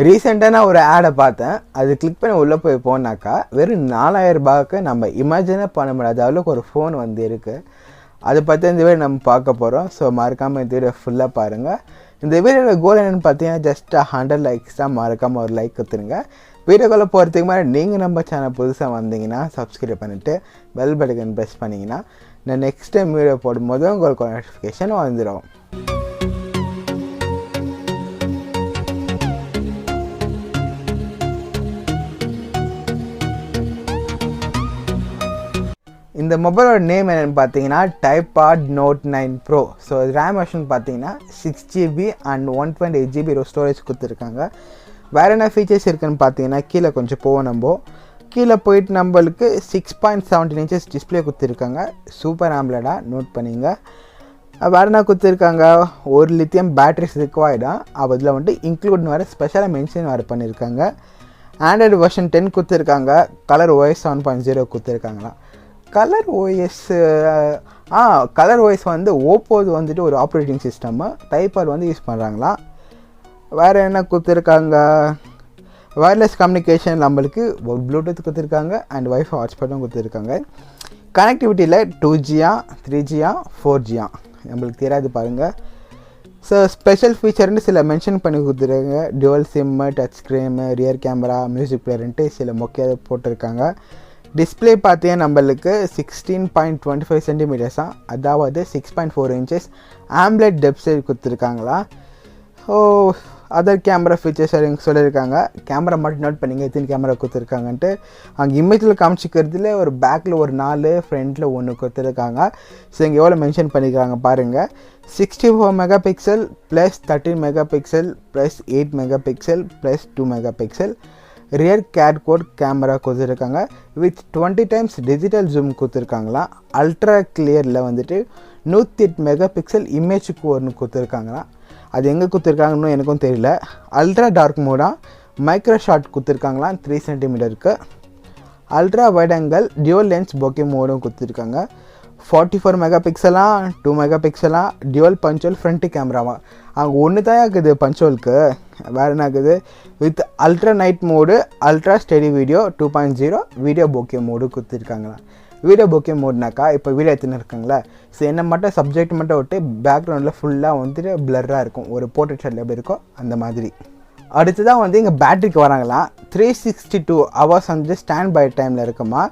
ரீசெண்டாக நான் ஒரு ஆடை பார்த்தேன். அது கிளிக் பண்ணி உள்ளே போய் போனாக்கா வெறும் 4000 ரூபாய்க்கு நம்ம இமேஜினே பண்ண முடியாத அளவுக்கு ஒரு ஃபோன் வந்து இருக்குது. அதை பற்றி இந்த வீடியோ நம்ம பார்க்க போகிறோம். ஸோ மறக்காமல் இந்த வீடியோ ஃபுல்லாக பாருங்கள். இந்த வீடியோட கோல் என்னென்னு பார்த்தீங்கன்னா ஜஸ்ட் 100 லைக்ஸ் தான். மறக்காமல் ஒரு லைக் கொடுத்துருங்க. வீடியோக்குள்ளே போகிறதுக்கு முன்னாடி நீங்கள் நம்ம சேனல் புதுசாக வந்தீங்கன்னா சப்ஸ்கிரைப் பண்ணிவிட்டு பெல் பட்டன் ப்ரெஸ் பண்ணிங்கன்னா நான் நெக்ஸ்ட் டைம் வீடியோ போடும்போது உங்களுக்கு நோட்டிஃபிகேஷன் வந்துடும். இந்த மொபைலோட நேம் என்னென்னு பார்த்தீங்கன்னா Tipad Note 9 Pro. So RAM version பார்த்தீங்கன்னா 6GB அண்ட் 128GB ஸ்டோரேஜ் கொடுத்துருக்காங்க. வேறு என்ன ஃபீச்சர்ஸ் இருக்குதுன்னு பார்த்தீங்கன்னா கீழே கொஞ்சம் போவோம். கீழே போயிட்டு நம்மளுக்கு 6.17 inches டிஸ்பிளே கொடுத்துருக்காங்க. சூப்பர் ஆம்லெடாக நோட் பண்ணிங்க. வேறு என்ன கொடுத்துருக்காங்க, ஒரு லித்தியம் பேட்டரிஸ் ரிக்வயர்டாக அதில் வந்துட்டு இன்க்ளூட்னு வேறு ஸ்பெஷலாக மென்ஷன் வேறு பண்ணியிருக்காங்க. ஆண்ட்ராய்டு வெர்ஷன் 10 கொடுத்துருக்காங்க. Colour OS 7.0 கொடுத்துருக்காங்களாம். கலர் OS வந்து ஓப்போது வந்துட்டு ஒரு ஆப்ரேட்டிங் சிஸ்டம் டைப்பாட் வந்து யூஸ் பண்ணுறாங்களா. வேறு என்ன கொடுத்துருக்காங்க, வயர்லெஸ் கம்யூனிகேஷன் நம்மளுக்கு ஒரு ப்ளூடூத் கொடுத்துருக்காங்க அண்ட் வைஃபை ஹாட்ஸ்பாட்டும் கொடுத்துருக்காங்க. கனெக்டிவிட்டியில் 2G 3G 4G நம்மளுக்கு தெரியாது பாருங்கள். ஸோ ஸ்பெஷல் ஃபீச்சர்னு சில மென்ஷன் பண்ணி கொடுத்துருக்காங்க. Dual sim, touch screen, rear camera, music பிளேயர்ன்ட்டு சில முக்கிய போட்டிருக்காங்க. டிஸ்பிளே பார்த்தீங்கன்னா நம்மளுக்கு 16.25 cm, அதாவது 6.4 inches ஆம்லெட் டெப்த் சைடு கொடுத்துருக்காங்களா. அதர் கேமரா ஃபீச்சர்ஸ் சொல்லியிருக்காங்க. கேமரா மட்டும் நோட் பண்ணிங்க எத்தனை கேமரா கொடுத்துருக்காங்கன்ட்டு. அங்கே இமேஜில் காமிச்சிக்கிறதுல ஒரு பேக்கில் ஒரு 4, ஃப்ரண்ட்டில் 1 கொடுத்துருக்காங்க. ஸோ இங்கே எவ்வளோ மென்ஷன் பண்ணியிருக்காங்க பாருங்கள். 64 MP plus 13 MP plus 8 MP plus 2 MP rear கேட் கோட் கேமரா கொடுத்துருக்காங்க. வித் 20 times டிஜிட்டல் ஜூம் கொடுத்துருக்காங்களா. அல்ட்ரா கிளியரில் வந்துட்டு 108 MP இமேஜுக்கு ஒன்று கொடுத்துருக்காங்களா. அது எங்கே கொடுத்துருக்காங்கன்னு எனக்கும் தெரியல. அல்ட்ரா டார்க் மோடாக மைக்ரோ ஷாட் கொடுத்துருக்காங்களா 3 cm. Ultra wide angle dual lens bokeh மோடும் கொடுத்துருக்காங்க. 44 MP 2 MP dual punch hole front கேமராவா. அங்கே ஒன்று தான் இருக்குது பஞ்சோலுக்கு. வேறு என்ன இருக்குது, with ultra night mode, ultra steady video 2.0 video bokeh mode கொடுத்துருக்காங்களா. வீடியோ பொக்கே மோட்னாக்கா இப்போ வீடியோ எடுத்துன்னு இருக்காங்களா. ஸோ என்ன மட்டும் சப்ஜெக்ட் மட்டும் விட்டு பேக்ரவுண்டில் ஃபுல்லாக வந்துட்டு பிளர்ராக இருக்கும். ஒரு போர்ட்ரேட் ஷாட் எப்படி இருக்கோ அந்த மாதிரி. அடுத்ததான் வந்து இங்கே பேட்டரிக்கு வராங்களாம். 362 hours வந்து ஸ்டாண்ட் பை டைமில் இருக்குமா.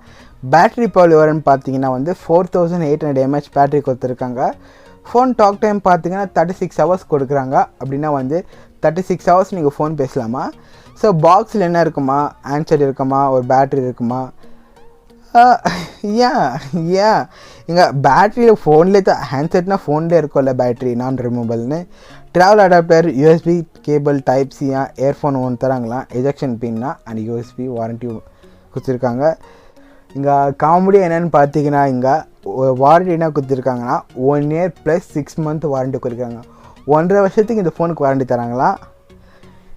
பேட்டரி பவர் எவ்வளோன்னு பார்த்தீங்கன்னா வந்து 4800 mAh பேட்டரி கொடுத்துருக்காங்க. ஃபோன் டாக் டைம் பார்த்தீங்கன்னா 36 hours கொடுக்குறாங்க. அப்படின்னா வந்து 36 hours நீங்கள் ஃபோன் பேசலாமா. ஸோ பாக்ஸில் என்ன இருக்குமா, ஆன்சர் இருக்குமா, ஒரு பேட்டரி இருக்குமா. ஏன் இங்கே பேட்டரியில் ஃபோன்லேயே தான் ஹேண்ட்செட்னா ஃபோன்லேயே இருக்கும்ல பேட்டரி நான் ரிமூவபிள்னு. Travel adapter, USB cable type C, earphone ஒன்று தராங்களாம். எஜெக்ஷன் பின்னா அண்ட் USB வாரண்ட்டி கொடுத்துருக்காங்க. இங்கே காமெடி என்னென்னு பார்த்தீங்கன்னா இங்கே வாரண்ட்டி என்ன கொடுத்துருக்காங்கன்னா 1 year + 6 month வாரண்ட்டி கொடுக்குறாங்க. 1.5 வருஷத்துக்கு இந்த ஃபோனுக்கு வாரண்ட்டி தராங்களா.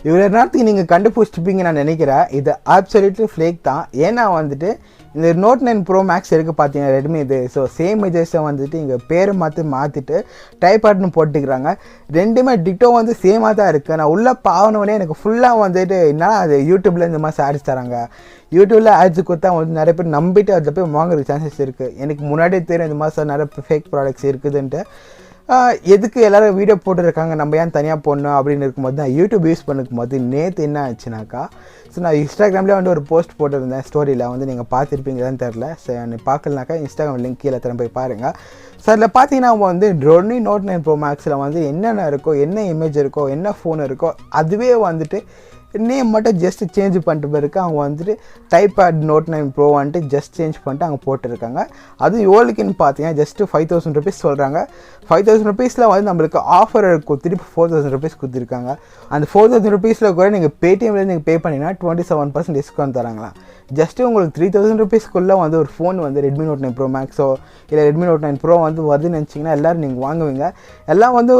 இவ்வளோ நேரத்துக்கு நீங்கள் கண்டுபிடிச்சிப்பீங்க நான் நினைக்கிறேன். இது அப்சல்யூட்லி ஃப்ளேக் தான். ஏன்னா வந்துட்டு இந்த Note 9 Pro Max இருக்குது பார்த்தீங்கன்னா ரெட்மி இது. ஸோ சேம் இமேஜஸை வந்துட்டு இங்கே பேரை மாற்றிட்டு டைப்பாட்னு போட்டுக்கிறாங்க. ரெண்டுமே டிட்டோ வந்து சேமாக தான் இருக்குது. நான் உள்ளே பாவனோடனே எனக்கு ஃபுல்லாக வந்துட்டு என்னன்னா அது யூடியூப்பில் இந்த மாதிரி ஆட்ஸ் தராங்க. யூடியூப்பில் ஆட்ஸ் கொடுத்தா வந்து நிறைய பேர் நம்பிட்டு அதில் போய் வாங்குறதுக்கு சான்சஸ் இருக்குது. எனக்கு முன்னாடியே தெரியும் இந்த மாதிரி நிறைய ஃபேக் ப்ராடக்ட்ஸ் இருக்குதுன்ட்டு. எதுக்கு எல்லோரும் வீடியோ போட்டுருக்காங்க, நம்ம ஏன் தனியாக போடணும் அப்படின்னு இருக்கும்போது தான் யூடியூப் யூஸ் பண்ணிக்கும் போது நேற்று என்ன ஆச்சுனாக்கா, ஸோ நான் இன்ஸ்டாகிராம்லேயே வந்து ஒரு போஸ்ட் போட்டிருந்தேன். ஸ்டோரியில் வந்து நீங்கள் பார்த்துருப்பீங்களான்னு தெரில. ஸோ என்னை பார்க்கலனாக்கா இன்ஸ்டாகிராம் லிங்க் கீழே தர போய் பாருங்கள். ஸோ அதில் பார்த்தீங்கன்னா வந்து Note 9 Pro Maxில் வந்து என்னென்ன இருக்கோ, என்ன இமேஜ் இருக்கோ, என்ன ஃபோன் இருக்கோ அதுவே வந்துட்டு நேம் மட்டும் ஜஸ்ட் சேஞ்ச் பண்ணிட்டு போயிருக்கு. அவங்க வந்துட்டு Tipad Note 9 Pro வந்துட்டு ஜஸ்ட் சேஞ்ச் பண்ணிட்டு அங்கே போட்டிருக்காங்க. அதுவும் எவ்வளோக்குன்னு பார்த்தீங்கன்னா ஜஸ்ட்டு 5000 rupees சொல்கிறாங்க. 5000 rupeesல வந்து நம்மளுக்கு ஆஃபர் இருக்கும். திருப்பி 4000 rupees கொடுத்துருக்காங்க. அந்த 4000 rupeesல கூட நீங்கள் பேடிஎம்லேருந்து நீங்கள் பே பண்ணிங்கன்னா 27% டிஸ்கவுண்ட் தராங்களா. ஜஸ்ட்டு உங்களுக்கு 3000 rupeesக்குள்ளே வந்து ஒரு ஃபோன் வந்து Redmi Note 9 Pro Maxோ இல்லை Redmi Note 9 Pro வந்து வருதுன்னு நினச்சிங்கன்னா எல்லோரும் நீங்கள் வாங்குவீங்க. எல்லாம் வந்து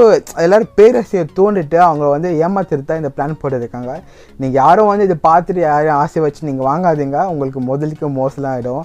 எல்லோரும் பேரரசியை தோண்டிட்டு அவங்க வந்து ஏமாத்திருத்தா இந்த பிளான் போட்டுருக்காங்க. நீங்கள் யாரும் வந்து இதை பார்த்துட்டு யாரும் ஆசை வச்சு நீங்கள் வாங்காதீங்க. உங்களுக்கு முதலுக்கு மோசலாம் ஆகிடும்.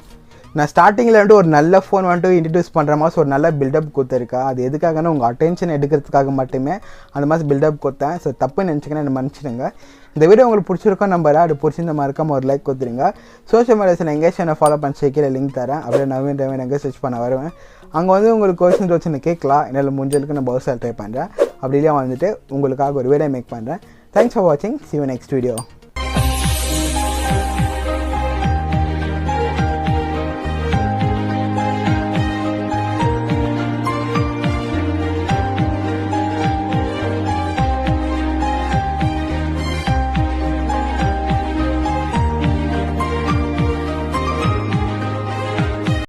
நான் ஸ்டார்டிங்கில் வந்துட்டு ஒரு நல்ல ஃபோன் வந்துட்டு இன்ட்ரடியூஸ் பண்ணுற மாதிரி ஒரு நல்ல பில்டப் கொடுத்துருக்கேன். அது எதுக்காகனா உங்கள் அட்டென்ஷன் எடுக்கிறதுக்காக மட்டுமே அந்த மாதிரி பில்டப் கொடுத்தேன். ஸோ தப்பு நினச்சிங்கன்னா என்ன மன்னிச்சிடுங்க. இந்த வீடியோ உங்களுக்கு பிடிச்சிருக்கோம் நம்புறேன். அது பிடிச்சிருந்த மறக்காம ஒரு லைக் கொடுத்துருங்க. சோஷியல் மீடியாஸில் எங்கேயாச்சும் என்ன ஃபாலோ பண்ணி கீழே லிங்க் தரேன். அப்படியே நவீன் ரவீன் எங்கே சர்ச் பண்ண வருவேன். அங்கே வந்து உங்களுக்கு கொஸ்டின் கேட்கலாம். என்னால் முடிஞ்சதுக்கு நான் பர்சனல் ட்ரை பண்ணுறேன். அப்படி இல்லையா வந்துட்டு உங்களுக்காக ஒரு வீடியோ மேக் பண்ணுறேன். தேங்க்ஸ் ஃபார் வாட்சிங். see you next video.